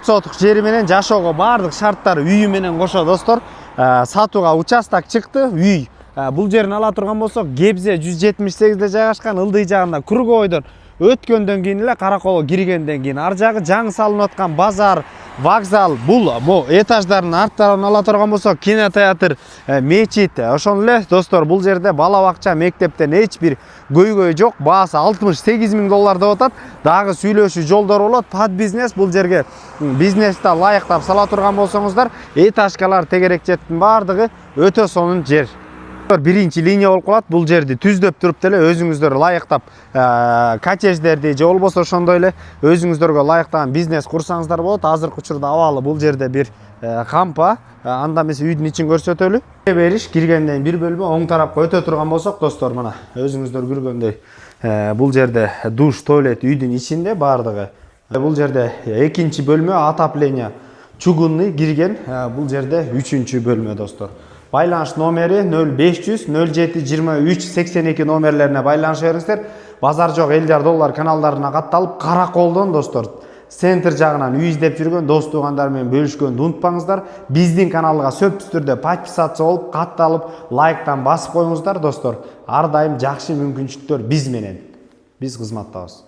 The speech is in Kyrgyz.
соток жери менен жашоого баардык шарттары үйү менен кошо достор сатууга участок чыкты. Үй бул жерин ала турган болсок Gebze 178-де жайгашкан, ылдый жагында Кругойдон өткөндөн кийин эле Караколго киргенден кийин ар жагы жаңы салынып аткан базар, вокзал. Бул этаждардын арт тарабын ала турган болсок кинотеатр, мечит. Ошондо эле достор бул жерде бала бакча, мектептен эч бир көйгөй жок. Баасы 68 000 доллар деп атат. Дагы сүйлөшүү жолдору болот. Под бизнес бул жерге бизнесте лайыктап сала турган болсоңуздар, этажкалар, тегерекчеттин баардыгы өтө сонун жер. Биринчи линия болуп калат. Бул жерди түздөп туруп деле өзүңүздөр лайыктап коттедждерди же болбосо ошондой эле өзүңүздөргө лайыктаган бизнес курсаңыздар болот. Азыркы учурда абалы бул жерде бир кампа, анда эмес үйдүн ичин көрсөтөлү. Бериш киргенден бир бөлмө оң тарапка өтө турган болсок достор, мына өзүңүздөр көргөндөй бул жерде душ, туалет үйдүн ичинде баардыгы. Бул жерде экинчи бөлмө, отопление чугунный кирген. Бул жерде үчүнчү бөлмө достор. Байланыш номери 0500 07 23 82 номерлерине байланыша бериңиздер. Базар жок $50 доллар каналдарына катталып, Караколдон достор центр жагынан үй издеп жүргөн дос туугандар менен бөлүшкөндү унутпаңыздар. Биздин каналга сөзсүз түрдө подписаться болуп, катталып, лайктан басып коюңуздар достор. Ар дайым жакшы мүмкүнчүлүктөр биз менен. Биз кызматтабыз.